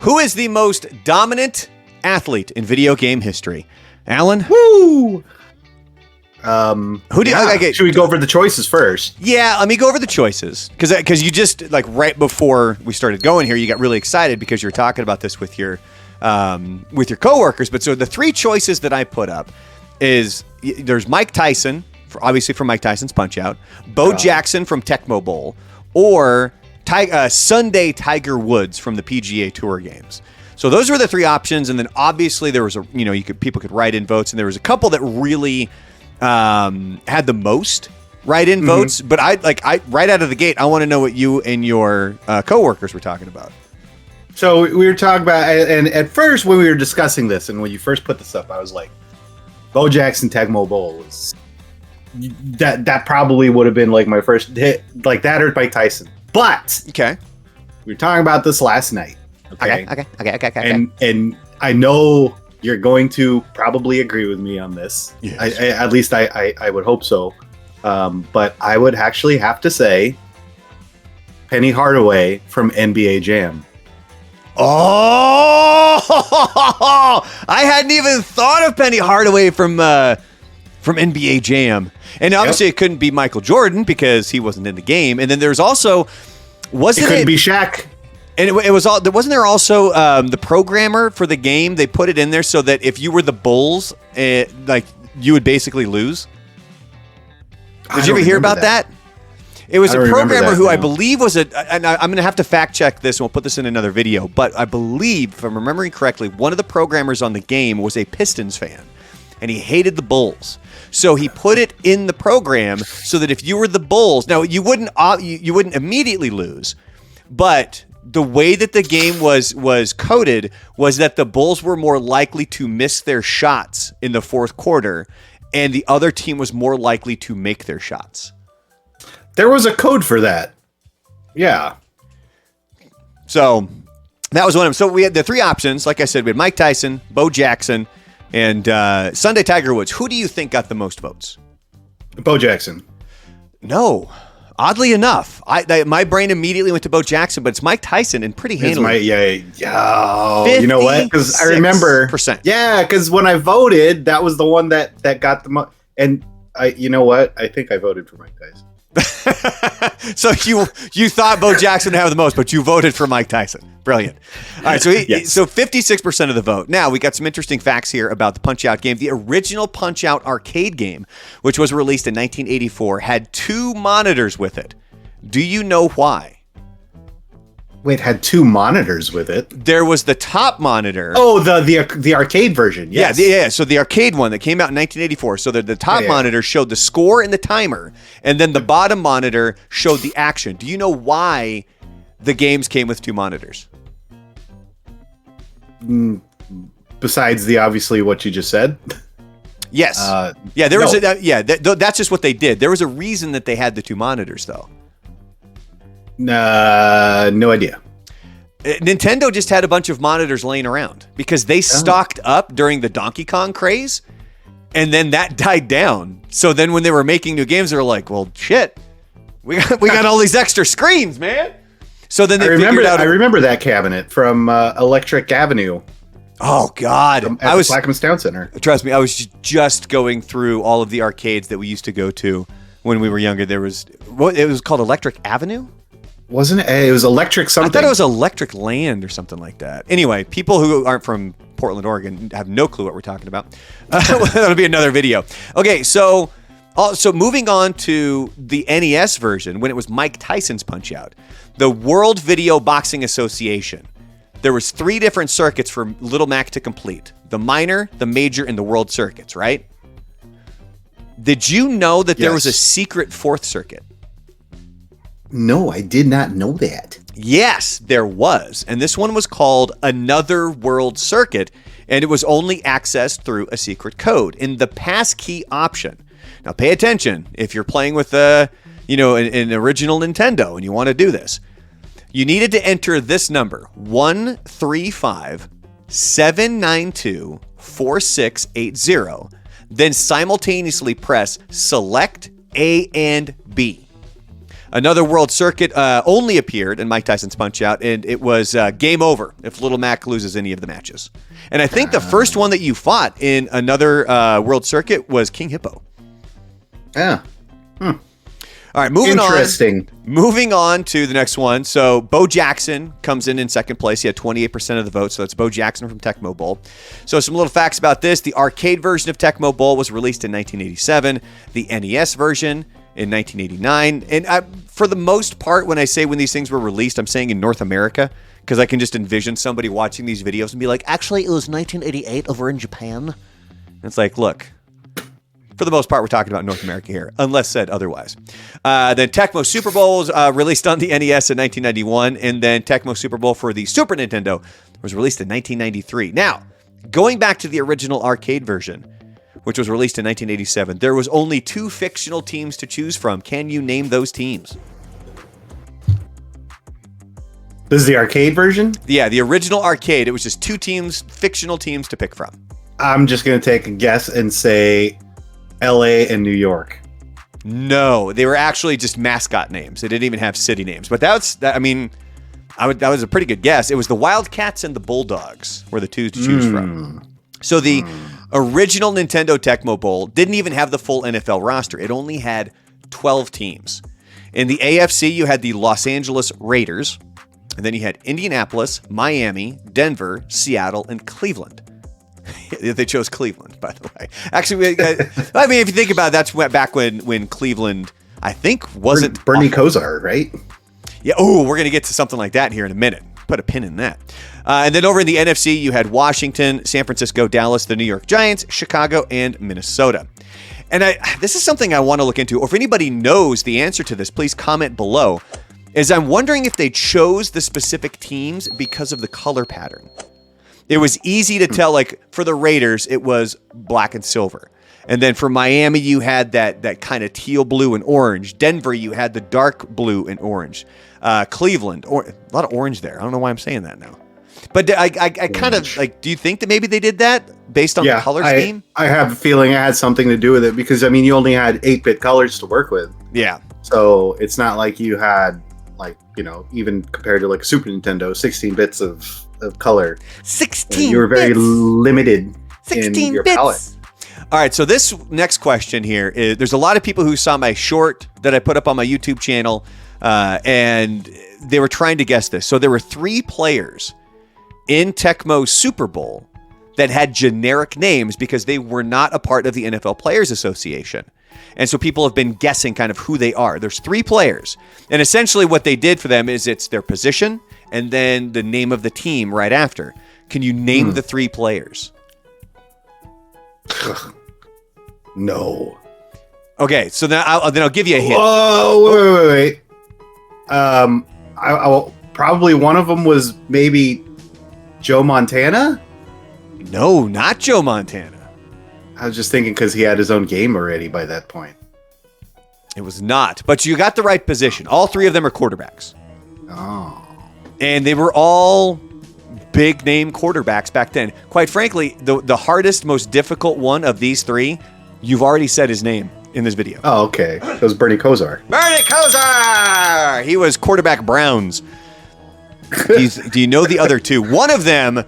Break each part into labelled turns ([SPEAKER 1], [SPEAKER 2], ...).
[SPEAKER 1] Who is the most dominant athlete in video game history? Alan?
[SPEAKER 2] Woo!
[SPEAKER 1] Who do you, okay,
[SPEAKER 2] Should we go over the choices first?
[SPEAKER 1] Yeah, let me go over the choices. Because you just, like, right before we started going here, you got really excited because you were talking about this with your coworkers. But so the three choices that I put up is there's Mike Tyson, obviously from Mike Tyson's Punch-Out, Bo Jackson from Tecmo Bowl, or Sunday Tiger Woods from the PGA Tour games. So those were the three options, and then obviously there was people could write in votes, and there was a couple that really had the most write-in votes. But I right out of the gate, I want to know what you and your coworkers were talking about.
[SPEAKER 2] So we were talking about, and at first when we were discussing this, and when you first put this up, I was like, Bo Jackson Tecmo Bowl was that probably would have been like my first hit, like that or Mike Tyson. But
[SPEAKER 1] okay,
[SPEAKER 2] we were talking about this last night.
[SPEAKER 1] Okay.
[SPEAKER 2] And I know you're going to probably agree with me on this.
[SPEAKER 1] Yes.
[SPEAKER 2] At least I would hope so. But I would actually have to say Penny Hardaway from NBA Jam.
[SPEAKER 1] Oh, I hadn't even thought of Penny Hardaway from NBA Jam. And obviously it couldn't be Michael Jordan because he wasn't in the game. And then there's also,
[SPEAKER 2] it couldn't be Shaq.
[SPEAKER 1] And it was all. Wasn't there also the programmer for the game? They put it in there so that if you were the Bulls, you would basically lose. Did you ever hear about that? It was a programmer who I believe was and I'm going to have to fact check this, and we'll put this in another video. But I believe, if I'm remembering correctly, one of the programmers on the game was a Pistons fan, and he hated the Bulls. So he put it in the program so that if you were the Bulls, now you wouldn't immediately lose, but the way that the game was coded was that the Bulls were more likely to miss their shots in the fourth quarter, and the other team was more likely to make their shots.
[SPEAKER 2] There was a code for that. Yeah.
[SPEAKER 1] So that was one of them. So we had the three options. Like I said, we had Mike Tyson, Bo Jackson, and Sunday Tiger Woods. Who do you think got the most votes?
[SPEAKER 2] Bo Jackson.
[SPEAKER 1] No. Oddly enough, my brain immediately went to Bo Jackson, but it's Mike Tyson and pretty handily.
[SPEAKER 2] You know what? Because I remember. Yeah, because when I voted, that was the one that got the most. And you know what? I think I voted for Mike Tyson.
[SPEAKER 1] So you thought Bo Jackson would have the most, but you voted for Mike Tyson. Brilliant. All right, so so 56% of the vote. Now we got some interesting facts here about the Punch-Out game. The original Punch-Out arcade game, which was released in 1984, had 2 monitors with it. Do you know why?
[SPEAKER 2] Wait, had 2 monitors with it?
[SPEAKER 1] There was the top monitor.
[SPEAKER 2] Oh, the arcade version. Yes.
[SPEAKER 1] Yeah. So the arcade one that came out in 1984. So the top monitor showed the score and the timer, and then the bottom monitor showed the action. Do you know why the games came with 2 monitors?
[SPEAKER 2] Besides obviously what you just said.
[SPEAKER 1] Yes. There was that's just what they did. There was a reason that they had the 2 monitors, though.
[SPEAKER 2] No idea.
[SPEAKER 1] Nintendo just had a bunch of monitors laying around because they stocked up during the Donkey Kong craze, and then that died down. So then when they were making new games, they were like, "Well, shit, we got all these extra screens, man." So then they figured out.
[SPEAKER 2] I remember that cabinet from Electric Avenue.
[SPEAKER 1] Oh God!
[SPEAKER 2] At the Plaquemines Town Center.
[SPEAKER 1] Trust me, I was just going through all of the arcades that we used to go to when we were younger. There was it was called Electric Avenue.
[SPEAKER 2] Wasn't it? It was Electric something.
[SPEAKER 1] I thought it was Electric Land or something like that. Anyway, people who aren't from Portland, Oregon have no clue what we're talking about. That'll be another video. Okay, so moving on to the NES version, when it was Mike Tyson's Punch-Out, the World Video Boxing Association, there was 3 different circuits for Little Mac to complete. The minor, the major, and the world circuits, right? Did you know that there was a secret 4th circuit?
[SPEAKER 2] No, I did not know that.
[SPEAKER 1] Yes, there was. And this one was called Another World Circuit, and it was only accessed through a secret code in the passkey option. Now, pay attention. If you're playing with an original Nintendo and you want to do this, you needed to enter this number, 135-792-4680, then simultaneously press select A and B. Another World Circuit only appeared in Mike Tyson's Punch-Out, and it was game over if Little Mac loses any of the matches. And I think the first one that you fought in another World Circuit was King Hippo.
[SPEAKER 2] Yeah.
[SPEAKER 1] All right, moving
[SPEAKER 2] Interesting.
[SPEAKER 1] on. Moving on to the next one. So Bo Jackson comes in second place. He had 28% of the vote, so that's Bo Jackson from Tecmo Bowl. So some little facts about this. The arcade version of Tecmo Bowl was released in 1987. The NES version in 1989. And for the most part, when these things were released, I'm saying in North America, because I can just envision somebody watching these videos and be like, actually, it was 1988 over in Japan. And it's like, look, for the most part, we're talking about North America here, unless said otherwise. Then Tecmo Super Bowl was released on the NES in 1991, and then Tecmo Super Bowl for the Super Nintendo was released in 1993. Now, going back to the original arcade version, which was released in 1987, there was only 2 fictional teams to choose from. Can you name those teams?
[SPEAKER 2] This is the arcade version?
[SPEAKER 1] Yeah, the original arcade. It was just 2 teams, fictional teams to pick from.
[SPEAKER 2] I'm just going to take a guess and say LA and New York.
[SPEAKER 1] No, they were actually just mascot names. They didn't even have city names. But that was a pretty good guess. It was the Wildcats and the Bulldogs were the 2 to choose from. So the original Nintendo Tecmo Bowl didn't even have the full NFL roster. It only had 12 teams. In the AFC, you had the Los Angeles Raiders, and then you had Indianapolis, Miami, Denver, Seattle, and Cleveland. They chose Cleveland, by the way. Actually, I mean, if you think about it, that's back when Cleveland, I think, wasn't...
[SPEAKER 2] Bernie Kosar, right?
[SPEAKER 1] Yeah, we're going to get to something like that here in a minute. Put a pin in that. And then over in the NFC, you had Washington, San Francisco, Dallas, the New York Giants, Chicago, and Minnesota. And this is something I want to look into. Or if anybody knows the answer to this, please comment below. Is I'm wondering if they chose the specific teams because of the color pattern. It was easy to tell, like, for the Raiders, it was black and silver. And then for Miami, you had that kind of teal blue and orange. Denver, you had the dark blue and orange. Cleveland, a lot of orange there. I don't know why I'm saying that now. But I kind of, like, do you think that maybe they did that based on the color scheme?
[SPEAKER 2] I have a feeling it had something to do with it because, I mean, you only had 8-bit colors to work with.
[SPEAKER 1] Yeah.
[SPEAKER 2] So it's not like you had, like, you know, even compared to, like, Super Nintendo, 16 bits of color.
[SPEAKER 1] 16
[SPEAKER 2] You were very limited
[SPEAKER 1] 16
[SPEAKER 2] in your
[SPEAKER 1] bits.
[SPEAKER 2] palette.
[SPEAKER 1] All right, so this next question here is, there's a lot of people who saw my short that I put up on my YouTube channel, and they were trying to guess this. So there were 3 players in Tecmo Super Bowl that had generic names because they were not a part of the NFL Players Association. And so people have been guessing kind of who they are. There's 3 players. And essentially what they did for them is it's their position and then the name of the team right after. Can you name the 3 players?
[SPEAKER 2] No.
[SPEAKER 1] Okay, so then I'll give you a hint.
[SPEAKER 2] Oh, wait. Probably one of them was maybe Joe Montana?
[SPEAKER 1] No, not Joe Montana.
[SPEAKER 2] I was just thinking because he had his own game already by that point.
[SPEAKER 1] It was not, but you got the right position. All 3 of them are quarterbacks.
[SPEAKER 2] Oh.
[SPEAKER 1] And they were all big name quarterbacks back then. Quite frankly, the hardest, most difficult one of these 3, you've already said his name in this video.
[SPEAKER 2] Oh, okay. It was Bernie Kosar.
[SPEAKER 1] Bernie Kosar! He was quarterback Browns. Do you know the other 2? One of them...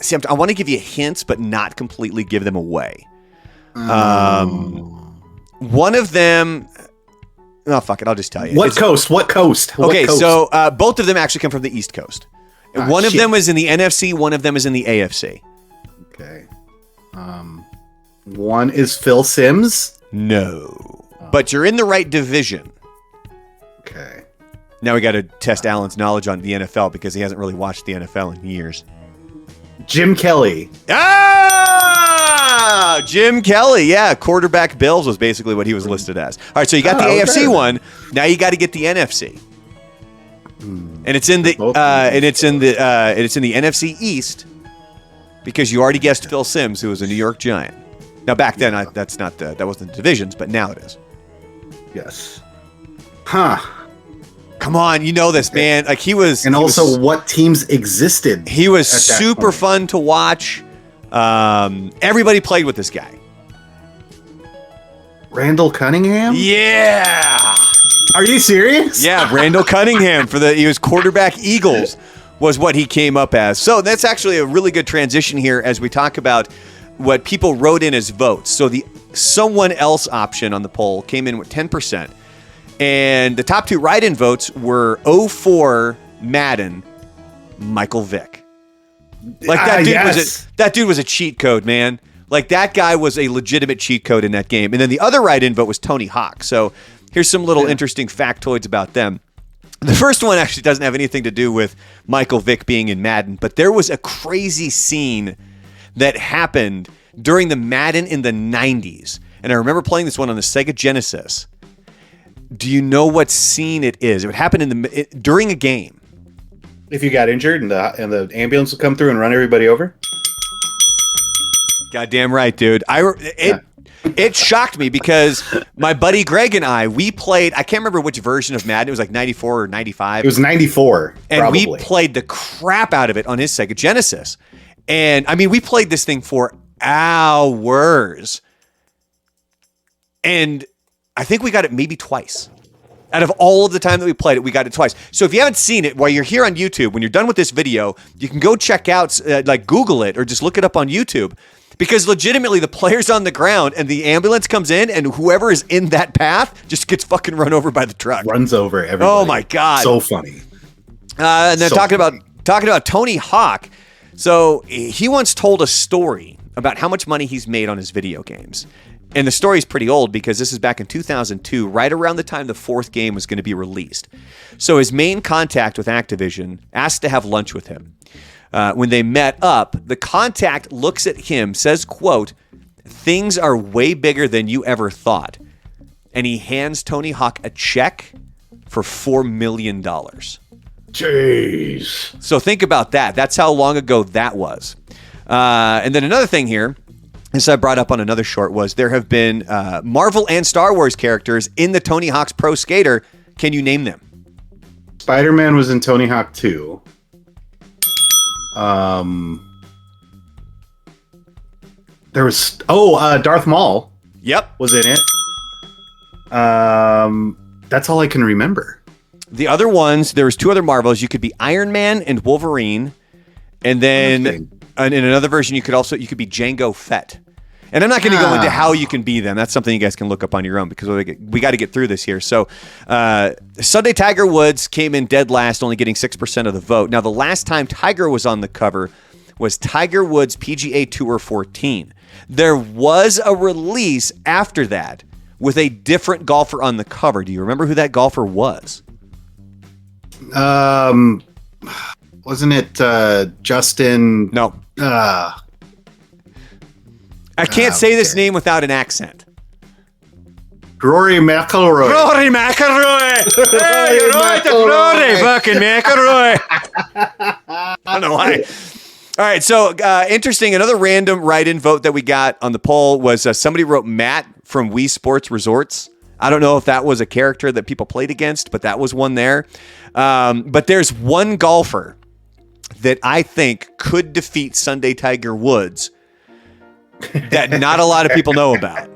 [SPEAKER 1] see, I want to give you hints, but not completely give them away. One of them... Oh, fuck it. I'll just tell you.
[SPEAKER 2] What coast?
[SPEAKER 1] Okay, so both of them actually come from the East Coast. One of them was in the NFC. One of them is in the AFC.
[SPEAKER 2] Okay. One is Phil Simms?
[SPEAKER 1] No. But you're in the right division.
[SPEAKER 2] Okay.
[SPEAKER 1] Now we got to test Alan's knowledge on the NFL because he hasn't really watched the NFL in years.
[SPEAKER 2] Jim Kelly.
[SPEAKER 1] Ah! Jim Kelly. Yeah, quarterback Bills was basically what he was listed as. All right, so you got the AFC one. Now you got to get the NFC. And it's in the it's in the NFC East because you already guessed Phil Simms, who was a New York Giant. Now back then that wasn't the divisions, but now it is.
[SPEAKER 2] Yes. Huh.
[SPEAKER 1] Come on, you know this, man. Like he was,
[SPEAKER 2] and also what teams existed.
[SPEAKER 1] He was super fun to watch. Everybody played with this guy.
[SPEAKER 2] Randall Cunningham?
[SPEAKER 1] Yeah.
[SPEAKER 2] Are you serious?
[SPEAKER 1] Yeah, Randall Cunningham he was quarterback Eagles was what he came up as. So that's actually a really good transition here as we talk about what people wrote in as votes. So the someone else option on the poll came in with 10%. And the top 2 write-in votes were 04 Madden, Michael Vick. Like that dude was a cheat code, man. Like that guy was a legitimate cheat code in that game. And then the other write-in vote was Tony Hawk. So here's some little interesting factoids about them. The first one actually doesn't have anything to do with Michael Vick being in Madden, but there was a crazy scene that happened during the Madden in the 90s. And I remember playing this one on the Sega Genesis. Do you know what scene it is? It would happen during a game.
[SPEAKER 2] If you got injured and the ambulance would come through and run everybody over?
[SPEAKER 1] Goddamn right, dude. It shocked me because my buddy Greg and we played, I can't remember which version of Madden. It was like 94 or 95.
[SPEAKER 2] It was 94,
[SPEAKER 1] and
[SPEAKER 2] probably.
[SPEAKER 1] We played the crap out of it on his Sega Genesis. And I mean, we played this thing for hours. And I think we got it maybe twice. Out of all of the time that we played it, we got it twice. So if you haven't seen it, while you're here on YouTube, when you're done with this video, you can go check out, Google it or just look it up on YouTube. Because legitimately, the player's on the ground and the ambulance comes in and whoever is in that path just gets fucking run over by the truck.
[SPEAKER 2] Runs over everybody.
[SPEAKER 1] Oh my God.
[SPEAKER 2] So funny.
[SPEAKER 1] And then talking about Tony Hawk. So he once told a story about how much money he's made on his video games. And the story's pretty old because this is back in 2002, right around the time the 4th game was going to be released. So his main contact with Activision asked to have lunch with him. When they met up, the contact looks at him, says, quote, "Things are way bigger than you ever thought." And he hands Tony Hawk a check for $4 million.
[SPEAKER 2] Jeez.
[SPEAKER 1] So think about that. That's how long ago that was. And then another thing here, as I brought up on another short, was there have been Marvel and Star Wars characters in the Tony Hawk's Pro Skater. Can you name them?
[SPEAKER 2] Spider-Man was in Tony Hawk 2. There was Darth Maul.
[SPEAKER 1] Yep,
[SPEAKER 2] was in it. That's all I can remember.
[SPEAKER 1] The other ones, there was 2 other Marvels. You could be Iron Man and Wolverine, and then in another version you could be Jango Fett. And I'm not going to go into how you can be them. That's something you guys can look up on your own because we got to get through this here. So Sunday Tiger Woods came in dead last, only getting 6% of the vote. Now, the last time Tiger was on the cover was Tiger Woods PGA Tour 14. There was a release after that with a different golfer on the cover. Do you remember who that golfer was?
[SPEAKER 2] Wasn't it Justin?
[SPEAKER 1] No. I can't say this name without an accent.
[SPEAKER 2] Rory McIlroy.
[SPEAKER 1] Rory McIlroy. Hey, you're right, Rory fucking McIlroy. I don't know why. All right, so interesting. Another random write-in vote that we got on the poll was somebody wrote Matt from Wii Sports Resorts. I don't know if that was a character that people played against, but that was one there. But there's one golfer that I think could defeat Sunday Tiger Woods that not a lot of people know about.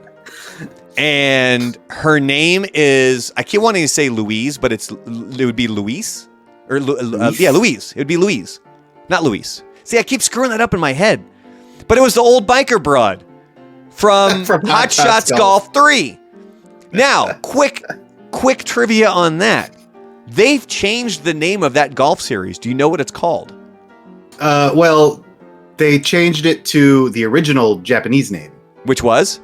[SPEAKER 1] And her name is, I keep wanting to say Louise, but it would be Louise. Louise. It would be Louise, not Louise. See, I keep screwing that up in my head. But it was the old biker broad from Hot Shots Golf 3. Now, quick trivia on that. They've changed the name of that golf series. Do you know what it's called?
[SPEAKER 2] Well, they changed it to the original Japanese name.
[SPEAKER 1] Which was?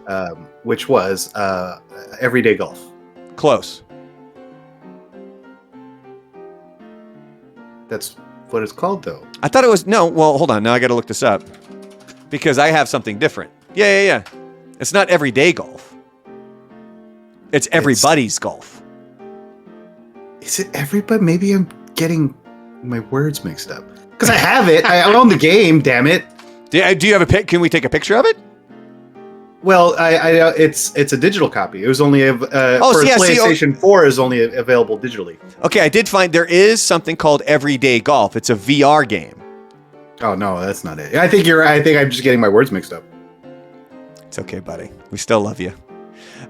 [SPEAKER 2] Everyday Golf.
[SPEAKER 1] Close.
[SPEAKER 2] That's what it's called, though.
[SPEAKER 1] I thought it was, no, well, hold on. Now I got to look this up because I have something different. Yeah. It's not Everyday Golf. It's Everybody's Golf.
[SPEAKER 2] Is it everybody? Maybe I'm getting my words mixed up. Because I have it. I own the game, damn it.
[SPEAKER 1] Do you have a pic? Can we take a picture of it?
[SPEAKER 2] Well, it's a digital copy. It was only PlayStation 4 is only available digitally.
[SPEAKER 1] Okay, I did find there is something called Everyday Golf. It's a VR game.
[SPEAKER 2] Oh no, that's not it. I think I'm just getting my words mixed up.
[SPEAKER 1] It's okay, buddy. We still love you.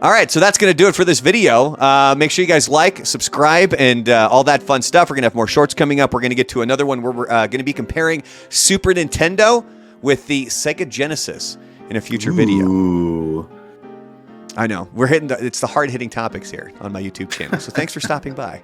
[SPEAKER 1] All right, so that's going to do it for this video. Make sure you guys like, subscribe, and all that fun stuff. We're going to have more shorts coming up. We're going to get to another one where we're going to be comparing Super Nintendo with the Sega Genesis in a future video.
[SPEAKER 2] Ooh.
[SPEAKER 1] I know. It's the hard-hitting topics here on my YouTube channel. So thanks for stopping by.